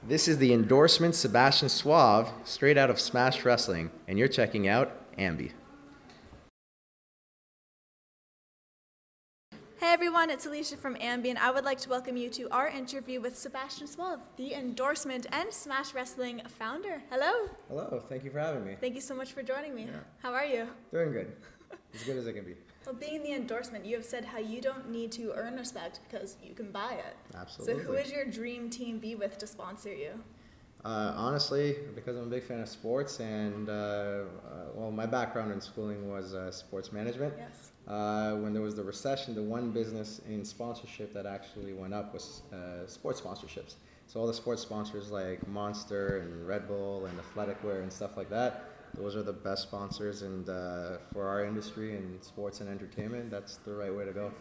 This is the Endorsement Sebastian Suave, straight out of Smash Wrestling, and you're checking out AMBY. Hey everyone, it's Alicia from AMBY, and I would like to welcome you to our interview with Sebastian Suave, the Endorsement and Smash Wrestling founder. Hello. Hello, thank you for having me. Thank you so much for joining me. Yeah. How are you? Doing good. As good as I can be. Well, being the Endorsement, you have said how you don't need to earn respect because you can buy it. Absolutely. So who is your dream team be with to sponsor you? Honestly, because I'm a big fan of sports and, well, my background in schooling was sports management. Yes. When there was the recession, the one business in sponsorship that actually went up was sports sponsorships. So all the sports sponsors like Monster and Red Bull and Athletic Wear and stuff like that, those are the best sponsors, and for our industry and sports and entertainment, that's the right way to go.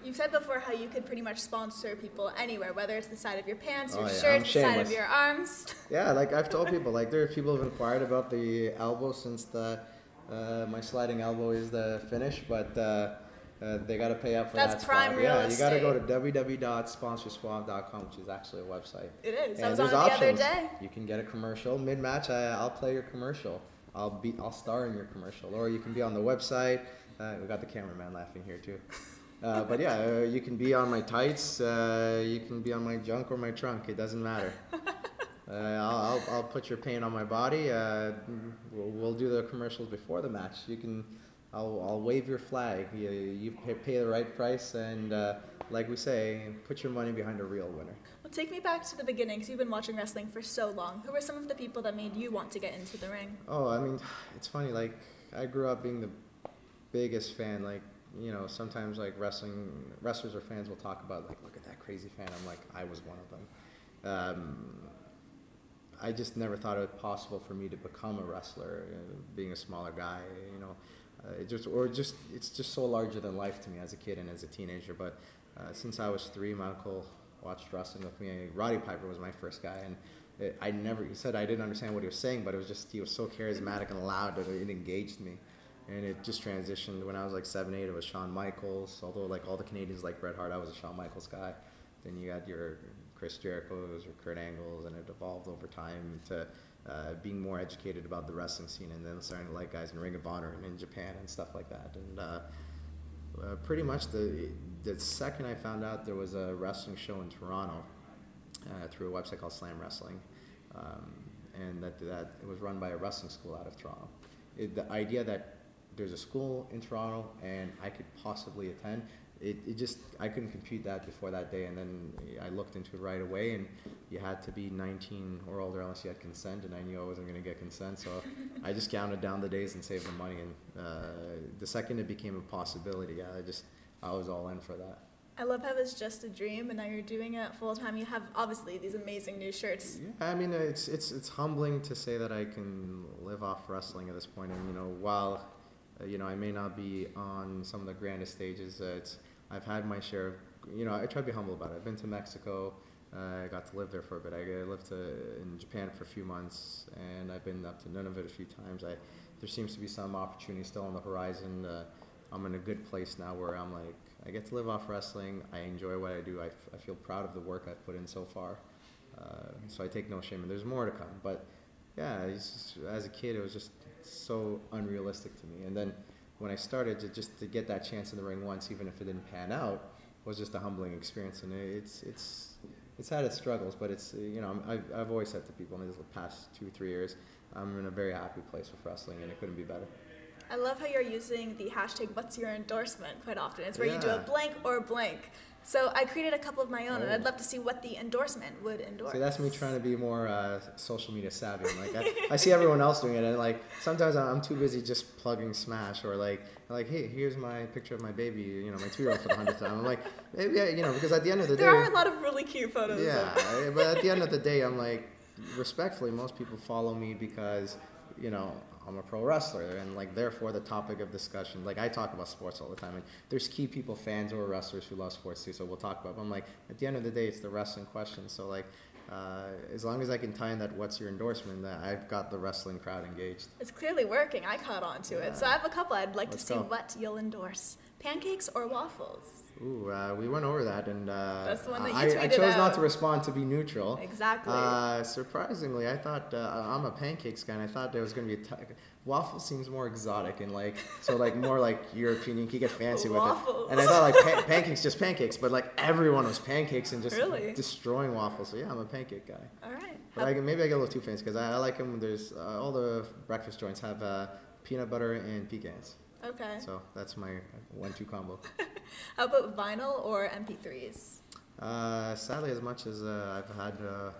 You've said before how you could pretty much sponsor people anywhere, whether it's the side of your pants, your yeah, shirts, the side of your arms. Yeah, like I've told people, like there are people who've inquired about the elbow since my sliding elbow is the finish, but they got to pay up for that. That's prime spot. real Yeah, estate. you got to go to www.sponsorsuave.com, which is actually a website. It is. And I was on it there's the other options. day. You can get a commercial mid-match. I'll play your commercial. I'll star in your commercial, or you can be on the website. We got the cameraman laughing here too. But yeah, you can be on my tights. You can be on my junk or my trunk. It doesn't matter. I'll put your paint on my body. We'll do the commercials before the match. I'll wave your flag. You pay the right price, and like we say, put your money behind a real winner. Well, take me back to the beginning, because you've been watching wrestling for so long. Who were some of the people that made you want to get into the ring? Oh, I mean, it's funny. Like, I grew up being the biggest fan. Like, you know, sometimes like wrestlers or fans will talk about like, look at that crazy fan. I'm like, I was one of them. I just never thought it was possible for me to become a wrestler, being a smaller guy. You know, it's just so larger than life to me as a kid and as a teenager. But since I was 3, my uncle watched wrestling with me. Roddy Piper was my first guy, and he said I didn't understand what he was saying, but it was just, he was so charismatic and loud that it engaged me. And it just transitioned. When I was like 7, 8, it was Shawn Michaels. Although like all the Canadians like Bret Hart, I was a Shawn Michaels guy. Then you got your Chris Jericho's or Kurt Angle's, and it evolved over time to being more educated about the wrestling scene, and then starting to like guys in Ring of Honor and in Japan and stuff like that. And pretty much the second I found out there was a wrestling show in Toronto through a website called Slam Wrestling, and that it was run by a wrestling school out of Toronto. The idea that there's a school in Toronto and I could possibly attend, I couldn't compute that before that day, and then I looked into it right away, and you had to be 19 or older unless you had consent, and I knew I wasn't going to get consent, so I just counted down the days and saved the money, and the second it became a possibility, I was all in for that. I love how it's just a dream, and now you're doing it full time. You have obviously these amazing new shirts. Yeah, I mean, it's humbling to say that I can live off wrestling at this point, and you know, while I may not be on some of the grandest stages, I've had my share of, I try to be humble about it. I've been to Mexico, I got to live there for a bit. I lived in Japan for a few months, and I've been up to Nunavut a few times. There seems to be some opportunity still on the horizon. I'm in a good place now where I'm like, I get to live off wrestling, I enjoy what I do, I feel proud of the work I've put in so far. So I take no shame, and there's more to come. But yeah, as a kid, it was just so unrealistic to me. And then when I started, to get that chance in the ring once, even if it didn't pan out, was just a humbling experience. And it's had its struggles, but I've always said to people in the past 2-3 years, I'm in a very happy place with wrestling, and it couldn't be better. I love how you're using the hashtag "What's your endorsement" quite often. It's where you do a blank or blank. So I created a couple of my own, and I'd love to see what the endorsement would endorse. See, that's me trying to be more social media savvy. I see everyone else doing it, and like sometimes I'm too busy just plugging Smash, or like hey, here's my picture of my baby, my 2-year-old for the 100th time. I'm like, maybe because at the end of the day, there are a lot of really cute photos. Yeah, but at the end of the day, I'm like, respectfully, most people follow me because I'm a pro wrestler, and like therefore the topic of discussion, like I talk about sports all the time, and there's key people, fans or wrestlers who love sports too, so we'll talk about it. But I'm like, at the end of the day, it's the wrestling question, so like as long as I can tie in that "what's your endorsement," that I've got the wrestling crowd engaged. It's clearly working. I caught on to it. So I have a couple I'd like to see go. what you'll endorse. pancakes or waffles? Ooh, we went over that, and That's the one that you I tweeted chose not out. to respond to be neutral. Exactly. Surprisingly, I thought I'm a pancakes guy, and I thought there was going to be waffle seems more exotic and like more like European. You can get fancy with Waffles. it. And I thought like pancakes, just pancakes, but like everyone was pancakes and just Really? destroying waffles. So yeah, I'm a pancake guy. All right. But maybe I get a little too fancy because I like them. There's all the breakfast joints have peanut butter and pecans. Okay. So that's my 1-2 combo. How about vinyl or MP3s? Sadly, as much as I've had a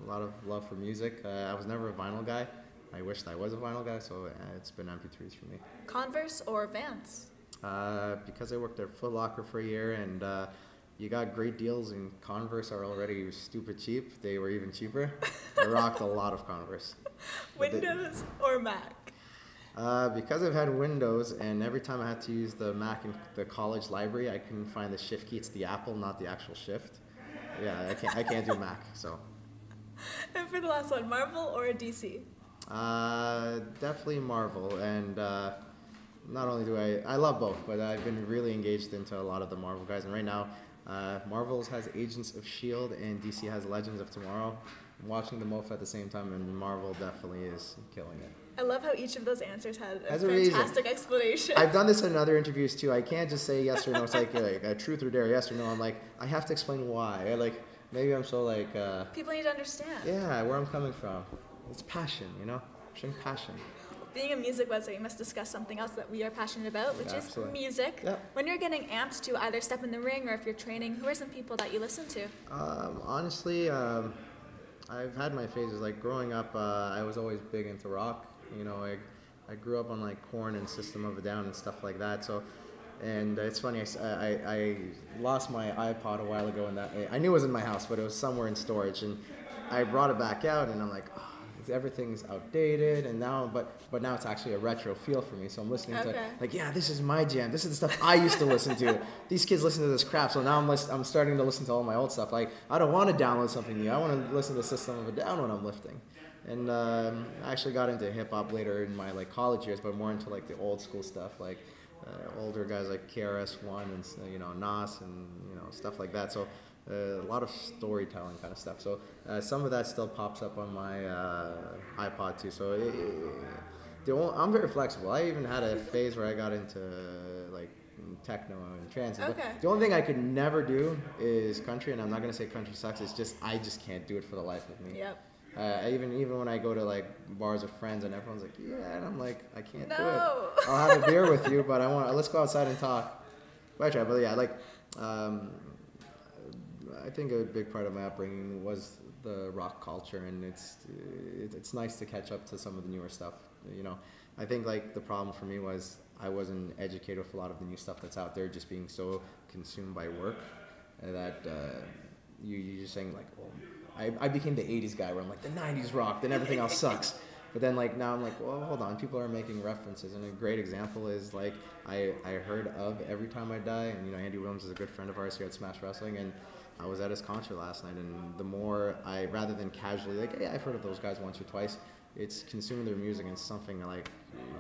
lot of love for music, I was never a vinyl guy. I wished I was a vinyl guy, so it's been MP3s for me. Converse or Vans? Because I worked at Foot Locker for a year, and you got great deals, and Converse are already stupid cheap. They were even cheaper. I rocked a lot of Converse. Windows or Mac? Because I've had Windows, and every time I had to use the Mac in the college library, I couldn't find the shift key. It's the Apple, not the actual shift. Yeah, I can't do Mac. So. And for the last one, Marvel or DC? Definitely Marvel, and not only do I love both, but I've been really engaged into a lot of the Marvel guys, and right now, Marvel has Agents of S.H.I.E.L.D. and DC has Legends of Tomorrow. I'm watching them both at the same time, and Marvel definitely is killing it. I love how each of those answers had a Has a reason. fantastic explanation. I've done this in other interviews too. I can't just say yes or no. It's like a truth or dare, yes or no. I'm like, I have to explain why. Maybe I'm so like. People need to understand. Yeah, where I'm coming from. It's passion, showing passion. Being a music website, you must discuss something else that we are passionate about, which is music. Yep. When you're getting amped to either step in the ring or if you're training, who are some people that you listen to? Honestly, I've had my phases. Like growing up, I was always big into rock. I grew up on like Korn and System of a Down and stuff like that. So, and it's funny. I lost my iPod a while ago, and I knew it was in my house, but it was somewhere in storage, and I brought it back out, and I'm like, oh, everything's outdated, and now, but now it's actually a retro feel for me. So I'm listening to like, yeah, this is my jam. This is the stuff I used to listen to. These kids listen to this crap, so now I'm starting to listen to all my old stuff. Like I don't want to download something new. I want to listen to System of a Down when I'm lifting. And I actually got into hip hop later in my like college years, but more into like the old school stuff, like older guys like KRS-One and Nas and stuff like that. So a lot of storytelling kind of stuff. So some of that still pops up on my iPod too. So I'm very flexible. I even had a phase where I got into like techno and trance. Okay. But the only thing I could never do is country, and I'm not gonna say country sucks. It's just I just can't do it for the life of me. Yep. Even when I go to like bars with friends and everyone's like, yeah, and I'm like, I can't do it. No. I'll have a beer with you, but let's go outside and talk. But I try. But yeah, I think a big part of my upbringing was the rock culture, and it's nice to catch up to some of the newer stuff. I think like the problem for me was I wasn't educated with a lot of the new stuff that's out there, just being so consumed by work that you're just saying like, well, I became the 80s guy where I'm like, the 90s rock, then everything else sucks. But then like now I'm like, well, hold on, people are making references, and a great example is like I heard of Every Time I Die, and Andy Williams is a good friend of ours here at Smash Wrestling, and I was at his concert last night, and the more rather than casually like, hey, I've heard of those guys once or twice, it's consuming their music, and it's something like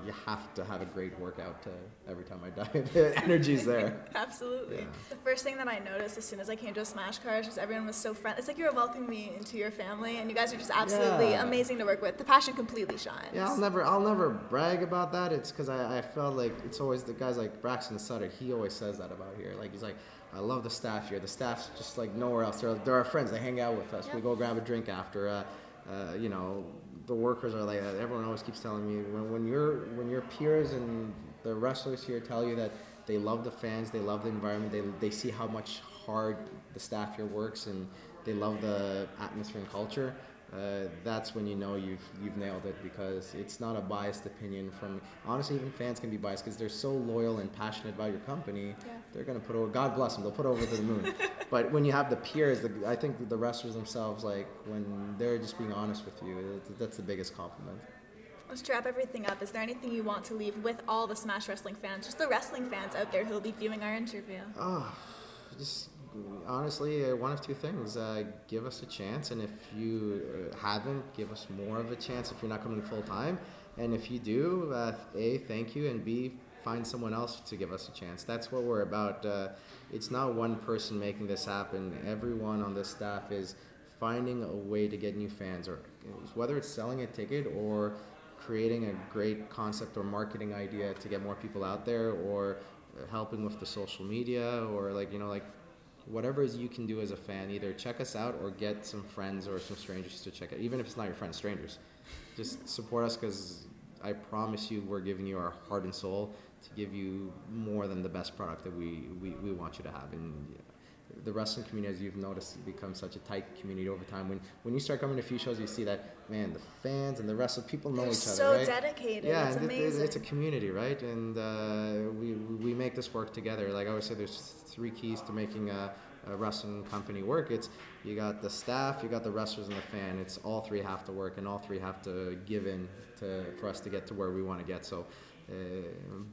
you have to have a great workout to Every Time I Die. The energy's there. Absolutely. Yeah. The first thing that I noticed as soon as I came to a Smash Card is everyone was so friendly. It's like you were welcoming me into your family, and you guys are just absolutely amazing to work with. The passion completely shines. Yeah, I'll never brag about that. It's because I felt like it's always the guys like Braxton Sutter. He always says that about here. Like he's like, I love the staff here. The staff's just like nowhere else. They're our friends. They hang out with us. Yep. We go grab a drink after. The workers are like that. Everyone always keeps telling me when your peers and the wrestlers here tell you that they love the fans, they love the environment, they see how much hard the staff here works, and they love the atmosphere and culture. That's when you know you've nailed it, because it's not a biased opinion from, honestly, even fans can be biased because they're so loyal and passionate about your company. Yeah. They're going to put over, God bless them, they'll put over to the moon. But when you have the peers, I think the wrestlers themselves, like when they're just being honest with you, that's the biggest compliment. Let's wrap everything up. Is there anything you want to leave with all the Smash Wrestling fans, just the wrestling fans out there who will be viewing our interview? Just honestly, one of two things. Give us a chance, and if you haven't, give us more of a chance if you're not coming full time. And if you do, A, thank you, and B, find someone else to give us a chance. That's what we're about. It's not one person making this happen. Everyone on this staff is finding a way to get new fans, or whether it's selling a ticket or creating a great concept or marketing idea to get more people out there, or helping with the social media, or like, you know, like whatever it is you can do as a fan. Either check us out or get some friends or some strangers to check it, even if it's not your friends, strangers. Just support us, because I promise you we're giving you our heart and soul to give you more than the best product that we want you to have. And the wrestling community, as you've noticed, becomes such a tight community over time. When you start coming to a few shows, you see that, man, the fans and the wrestlers, people know each other, right? So dedicated. Yeah, it's and amazing. it's a community, right? And we make this work together. Like I always say, there's 3 keys to making a wrestling company work. It's you got the staff, you got the wrestlers, and the fan. It's all 3 have to work, and all 3 have to give in for us to get to where we want to get. So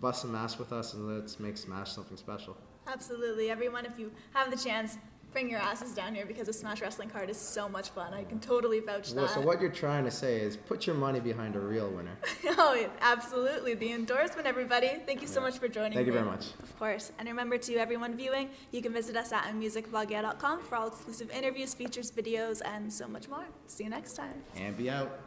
bust some ass with us, and let's make Smash something special. Absolutely. Everyone, if you have the chance, bring your asses down here, because a Smash Wrestling card is so much fun. I can totally vouch that. So what you're trying to say is put your money behind a real winner. Oh, absolutely. The endorsement, everybody. Thank you so much for joining me. Thank you very much. Of course. And remember, to everyone viewing, you can visit us at musicblogger.com for all exclusive interviews, features, videos, and so much more. See you next time. AMBY out.